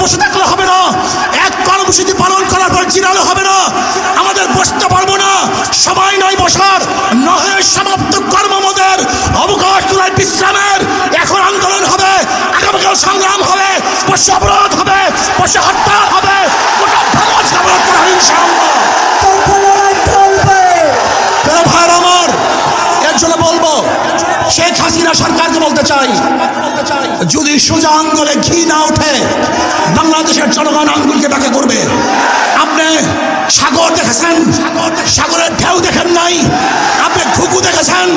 বসে থাকলে হবে না, এক কর্মসূচি পালন করার পর জিরালে হবে না, আমাদের বসতে পারবো না। সবাই নয় বসার, নহে সমাপ্ত কর্মমদের অবকাশ তোলার বিশ্রামের। এখন আন্দোলন হবে, আগামীকাল সংগ্রাম হবে, বসে অবরোধ হবে, বসে হরতাল হবে, গোটা ভারত অবরোধ করা হবে ইনশাআল্লাহ। ভাই আমার, এর জন্য বলবো শেখ হাসিনা সরকারকে বলতে চাই, যদি সোজা আঙ্গুলে ঘি না ওঠে বাংলাদেশের জনগণ আঙ্গুলকে ব্যাখ্যা করবে। আপনি সাগর দেখেছেন, সাগরের ঢেউ দেখেন নাই। আপনি ঘুঘু দেখেছেন,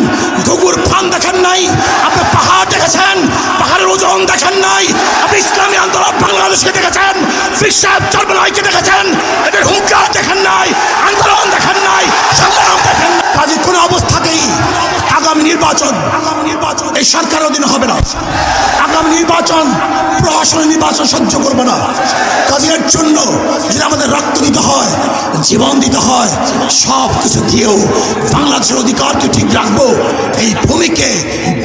ঘুঘুর ফান দেখেন নাই। আপনি পাহাড় দেখেছেন, পাহাড়ের ওজন দেখেন নাই। আপনি ইসলামী আন্দোলন বাংলাদেশকে দেখেছেন, বিশ্বের চর্মনাইকে দেখেছেন, এদের হুঙ্কার দেখেন নাই, আন্দোলন দেখেন নাই, সংগ্রাম দেখেন নাই। কাজে কোনো অবস্থাতেই আগামী নির্বাচন এই সরকার অধীনে হবে না। আগামী নির্বাচন প্রশাসনের নির্বাচন সহ্য করবে না। কাজের জন্য যদি আমাদের রক্ত দিতে হয়, জীবন দিতে হয়, সব কিছু দিয়েও বাংলাদেশের অধিকারকে ঠিক রাখবো, এই ভূমিকে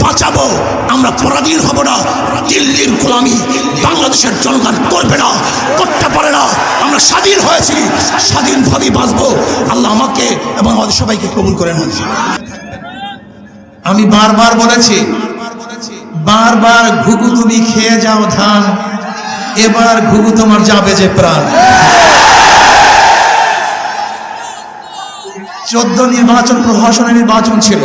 বাঁচাবো। আমরা পরাধীন হব না। দিল্লির গোলামি বাংলাদেশের জনগণ করবে না, করতে পারে না। আমরা স্বাধীন হয়েছি, স্বাধীনভাবেই বাঁচবো। আল্লাহ আমাকে এবং আমাদের সবাইকে কবুল করেন। আমি বারবার বলেছি, বারবার ঘুঘু তুমি খেয়ে যাও ধান, এবার ঘুঘু তোমার যাবে যে প্রাণ। 14 নির্বাচন প্রশাসনের নির্বাচন ছিল,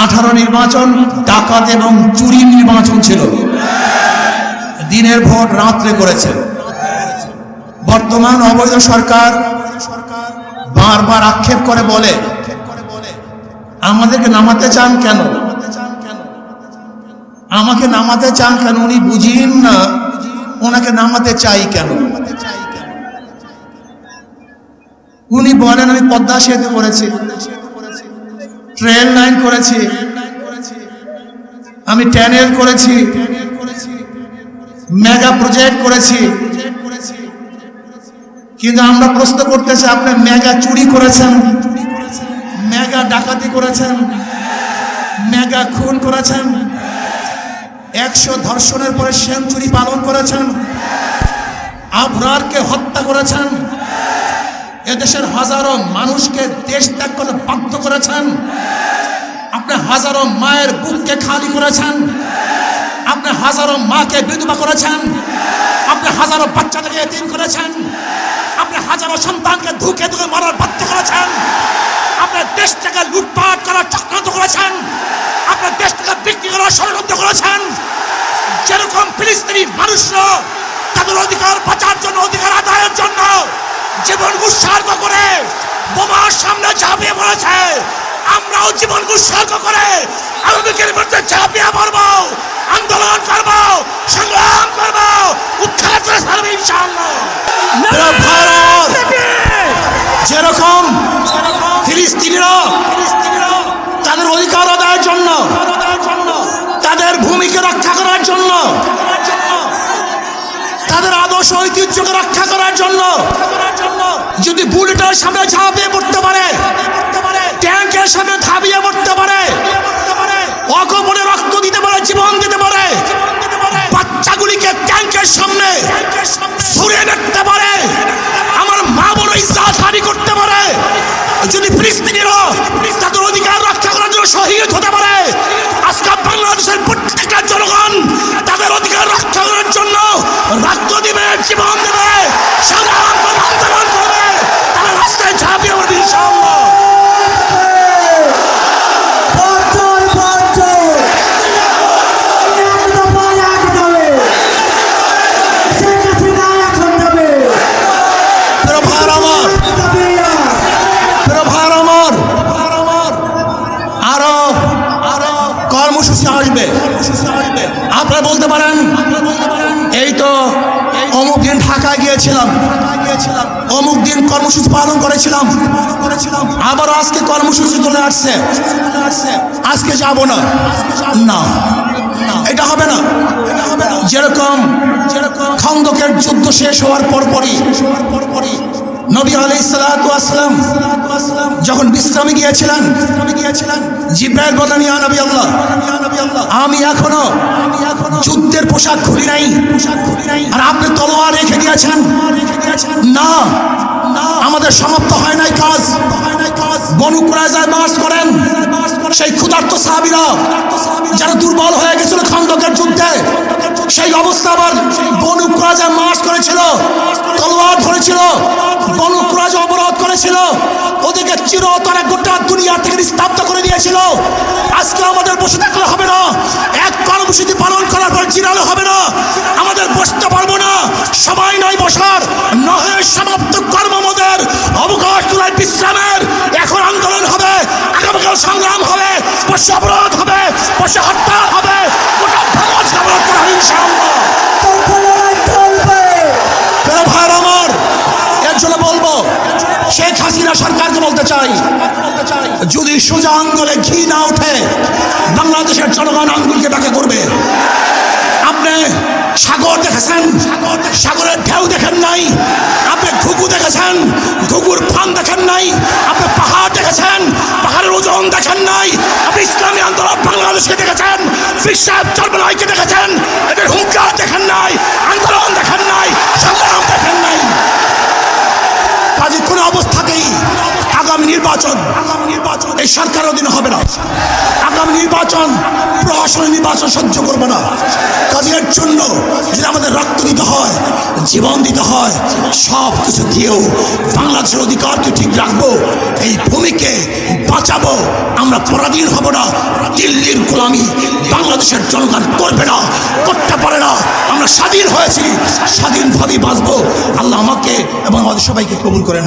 18 নির্বাচন ডাকাত এবং চুরি নির্বাচন ছিল। দিনের ভোট রাত্রে করেছে। বর্তমান অবৈধ সরকার বারবার আক্ষেপ করে বলে আমাদেরকে নামাতে চান কেন, আমাকে নামাতে চান কেন, উনি বুঝিন না ওনাকে নামাতে চাই কেন। উনি বলেন আমি পদ্মা সেতু করেছি, ট্রেন লাইন করেছি, আমি টানেল করেছি, মেগা প্রজেক্ট করেছি। কিন্তু আমরা প্রশ্ন করতেছি আপনি মেগা চুরি করেছেন, মেগা ডাকাতি করেছেন, মেগা খুন করেছেন, 100 ধর্ষণের পরে সেঞ্চুরি পালন করেছেন, আবরারকে হত্যা করেছেন, এদেশের হাজারো মানুষকে দেশ ত্যাগ করতে বাধ্য করেছেন। আপনি হাজারো মায়ের বুককে খালি করেছেন, আপনি হাজারো মাকে বিধবা করেছেন, আপনি হাজারো বাচ্চাদেরকে এতিম করেছেন, আপনি হাজারো সন্তানকে ধুকে ধুকে মারার বাধ্য করেছেন, আপনার দেশটাকে লুটপাট করার চক্রান্ত করেছেন, আপনার দেশটাকে বিক্রি করার ষড়যন্ত্র করেছেন। যেরকম ফিলিস্তিনি মানুষরা তাদের অধিকার বাঁচার জন্য, অধিকার আদায়ের জন্য জীবন উৎসর্গ করে বোমার সামনে ঝাঁপিয়ে পড়েছে, আমরাও জীবন উৎসর্গ করে আওয়ামীদের বিরুদ্ধে ঝাঁপিয়ে পড়বো, আন্দোলন করবো, সংগ্রাম করবো, উদ্ধার করে ছাড়বে ইনশাআল্লাহ। যেরকম ফিলিস্তিনিরা তাদের অধিকার আদায়ের জন্য, তাদের ভূমিকে রক্ষা করার জন্য, তাদের আদর্শ ঐতিহ্যকে রক্ষা করার জন্য যদি বুলেটের সামনে ঝাঁপিয়ে পড়তে পারে, ট্যাঙ্কের সামনে ঝাঁপিয়ে পড়তে পারে, অকপটে রক্ত দিতে পারে, জীবন দিতে পারে, বাচ্চাগুলিকে ট্যাঙ্কের সামনে ছুড়ে দেখতে পারে, আমার মা বড় ইজ্জত হানি করতে পারে, যদি ফিলিস্তিনিরা তাদের অধিকার রক্ষা করার জন্য শহীদ হতে পারে, আজকে বাংলাদেশের প্রত্যেকটা জনগণ তাদের অধিকার রক্ষা করার জন্য রক্ত দিবে, জীবন দেবে, সংগ্রাম করবে, আন্দোলন করবে, তারা রাস্তায় ঝাঁপিয়ে পড়বে ইনশাআল্লাহ। কর্মসূচি আসবে, আপনারা বলতে পারেন এই তো অমুক দিন ঢাকায় গিয়েছিলাম, অমুক দিন কর্মসূচি পালন করেছিলাম, আবার আজকে কর্মসূচি চলে আসছে, আজকে যাব না, না এটা হবে না। যেরকম খন্দকের যুদ্ধ শেষ হওয়ার পরপরই নবী আলাইহিস সালাতু ওয়াস সালাম যখন বিশ্রামে গিয়েছিলেন জিবরাইল বলেন, ইয়া নবী আল্লাহ, আমি এখনো যুদ্ধের পোশাক খুলি নাই, আর আপনি তলোয়ার রেখে গিয়েছেন। না, আমাদের সমাপ্ত হয় নাই কাজ। বনু কুরাইজায় মার্চ করেন সেই ক্ষুধার্ত সাহাবীরা যারা দুর্বল হয়ে গেছিল খন্দকের যুদ্ধে, সেই অবস্থা আবার বনু কুরাইজায় মার্চ করেছিল, তলোয়ার ধরেছিল, বনু কুরাইজা অবরোধ করেছিল, ওদেরকে চিরতরে গোটা দুনিয়া থেকে নিস্তব্ধ করে দিয়েছিল। আজকে আমাদের বসে থাকলে হবে না, এক কর্মসূচি পালন করার পর চিরালে হবে না, আমাদের বসতে পারবো না। সবাই নয় বসার, নহে সমাপ্ত কর্মমদের অবকাশ তুলাই বিশ্রামের। এখন আন্দোলন হবে, আগামীকাল সংগ্রাম হবে, বসে অবরোধ হবে, বসে হরতাল হবে, গোটা ভারত অবরোধ করা হবে ইনশাআল্লাহ। ভাই আমার, এর জন্য বলবো শেখ হাসিনা সরকারকে বলতে চাই, যদি সোজা আঙ্গুলে ঘি না ওঠে বাংলাদেশের জনগণ আঙ্গুলকে ব্যাখ্যা করবে। আপনি সাগর দেখেছেন, সাগরের ঢেউ দেখেন নাই। আপনি ঘুঘু দেখেছেন, ঘুঘুর ফান দেখেন নাই। আপনি পাহাড় দেখেছেন, পাহাড়ের ওজন দেখেন নাই। আপনি ইসলামী আন্দোলন বাংলাদেশকে দেখেছেন, বিশ্বাস চর্মনাইকে দেখেছেন, এদের হুঙ্কার দেখেন নাই, আন্দোলন দেখেন নাই, সংগ্রাম দেখেন নাই। কাজে কোনো অবস্থাতেই আগামী নির্বাচন এই সরকার অধীনে হবে না। আগামী নির্বাচন প্রশাসনের নির্বাচন সহ্য করবে না। কাজের জন্য যদি আমাদের রক্ত দিতে হয়, জীবন দিতে হয়, সব কিছু দিয়েও বাংলাদেশের অধিকারকে ঠিক রাখবো, এই ভূমিকে বাঁচাবো। আমরা পরাধীন হব না। দিল্লির গোলামি বাংলাদেশের জনগণ করবে না, করতে পারে না। আমরা স্বাধীন হয়েছি, স্বাধীনভাবেই বাঁচবো। আল্লাহ আমাকে এবং আমাদের সবাইকে কবুল করেন।